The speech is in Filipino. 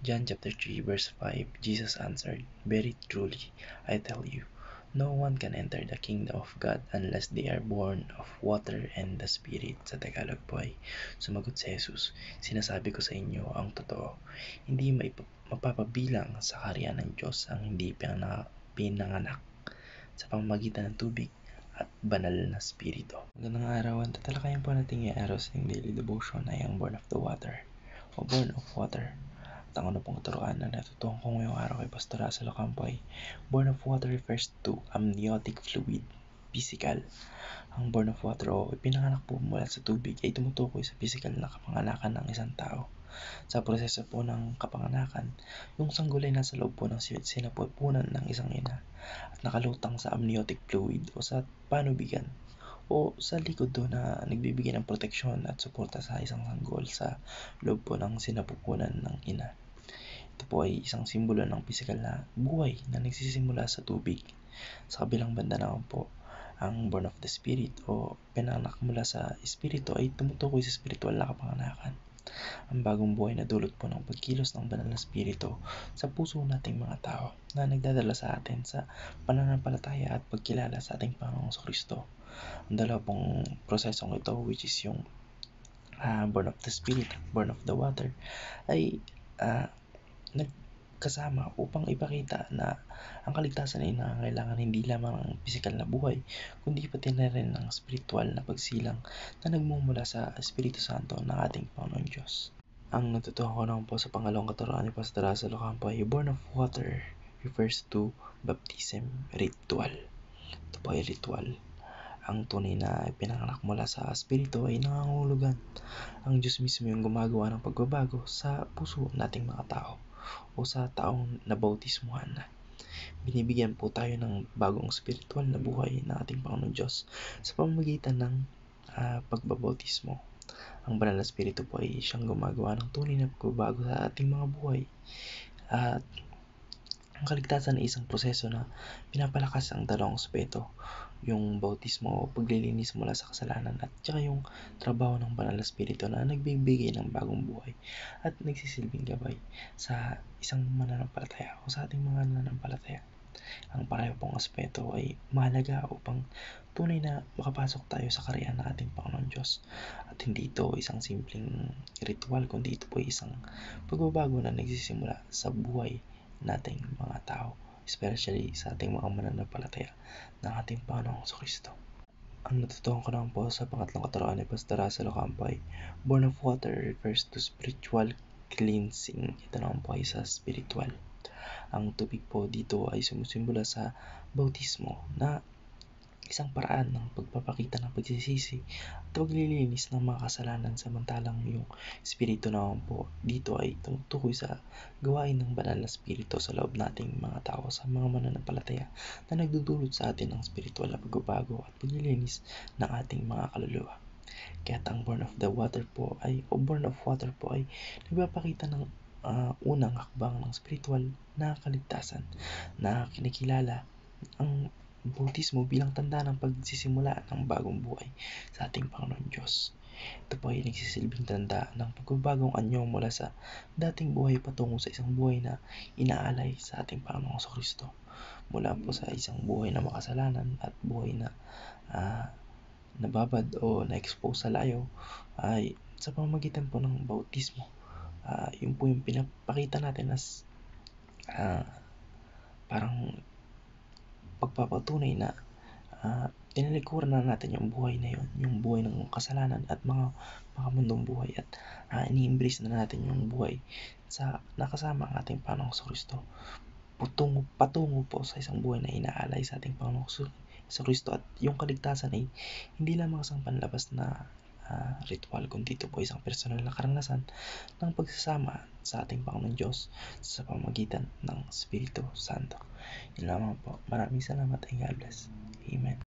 John chapter 3 verse 5, Jesus answered, "Very truly, I tell you, no one can enter the kingdom of God unless they are born of water and the Spirit." Sa Tagalog po ay sumagot si Jesus, "Sinasabi ko sa inyo ang totoo, hindi mapapabilang sa kaharian ng Diyos ang hindi pinanganak sa pamamagitan ng tubig at banal na spirito." Magandang araw, ang tatalakayan po natin araw sa daily devotion ay ang born of the water o born of water. At ang pong turuan na natutuhan ko ngayong araw kay Pastor Russell Ocampo ay born of water refers to amniotic fluid, physical. Ang born of water o ipinanganak po mula sa tubig ay tumutukoy sa physical na kapanganakan ng isang tao. Sa proseso po ng kapanganakan, yung sanggol ay nasa loob po ng sinapupunan ng isang ina at nakalutang sa amniotic fluid o sa panubigan o sa likod do na nagbibigay ng proteksyon at suporta sa isang sanggol sa loob po ng sinapupunan ng ina. Ito po ay isang simbolo ng pisikal na buhay na nagsisimula sa tubig. Sa kabilang banda naman po, ang born of the spirit o pinanganak mula sa espiritu ay tumutukoy sa spiritual na kapanganakan. Ang bagong buhay na dulot po ng pagkilos ng banal na spirito sa puso nating mga tao na nagdadala sa atin sa pananampalataya at pagkilala sa ating Panginoong Kristo. Ang dalawa pong prosesong ito, which is yung born of the spirit at born of the water, ay nagkasama upang ipakita na ang kaligtasan ay nangangailangan hindi lamang ng pisikal na buhay, kundi pati na rin ng spiritual na pagsilang na nagmumula sa Espiritu Santo ng ating Panginoon Diyos. Ang natutuhan ko naman po sa pangalawang katuruan ni Pastor Russell Ocampo ay born of water refers to baptism ritual. Ito po ay ritual. Ang tunay na pinanganak mula sa Espiritu ay nangangahulugan. Ang Diyos mismo yung gumagawa ng pagbabago sa puso nating mga tao o sa taong nabautismuhan na. Binibigyan po tayo ng bagong spiritual na buhay ng ating Panginoon Diyos sa pamamagitan ng pagbabautismo. Ang banal na spirito po ay siyang gumagawa ng tunay na pagbabago sa ating mga buhay. At ang kaligtasan ay isang proseso na pinapalakas ang dalawang aspeto, yung bautismo o paglilinis mula sa kasalanan at saka yung trabaho ng banal na spirito na nagbibigay ng bagong buhay at nagsisilbing gabay sa isang mananampalataya o sa ating mga mananampalataya. Ang pareho pong aspeto ay mahalaga upang tunay na makapasok tayo sa kaharian ng ating Panginoon Diyos. At hindi ito isang simpleng ritual, kundi ito po isang pagbabago na nagsisimula sa buhay nating mga tao, especially sa ating mga mananampalataya ng ating Panginoong Kristo. Ang natutuhan ko naman po sa pangatlong katuruan ni Pastor Russell Ocampo ay born of water refers to spiritual cleansing. Ito naman po ay sa spiritual. Ang tubig po dito ay sumusimbolo sa bautismo na isang paraan ng pagpapakita ng pagsisisi at paglilinis ng mga kasalanan, samantalang yung espiritu naman po dito ay tumutukoy sa gawain ng banal na spirito sa loob nating mga tao, sa mga mananampalataya na nagdudulot sa atin ng spiritual na pagbabago at paglilinis ng ating mga kaluluwa. Kaya ang born of the water po ay o born of water po ay nagpapakita ng unang hakbang ng spiritual na kaligtasan na kinikilala ang bautismo bilang tanda ng pagsisimula ng bagong buhay sa ating Panginoon Diyos. Ito po ay nagsisilbing tanda ng pagbabagong anyo mula sa dating buhay patungo sa isang buhay na inaalay sa ating Panginoong Kristo. Mula po sa isang buhay na makasalanan at buhay na nababad o na-expose sa layo ay sa pamamagitan po ng bautismo. Yun po yung pinapakita natin as parang pagpapatunay na tinalikuran na natin yung buhay na yun, yung buhay ng kasalanan at mga makamundong buhay, at ini-embrace na natin yung buhay sa nakasama ang ating Panginoong Kristo patungo po sa isang buhay na inaalay sa ating Panginoong Kristo. At yung kaligtasan ay hindi lamang isang panlabas na ritual, kundi ito po isang personal na karanasan ng pagsasama sa ating Panginoon Diyos sa pamamagitan ng Espiritu Santo. Yun lamang po. Maraming salamat and God bless. Amen.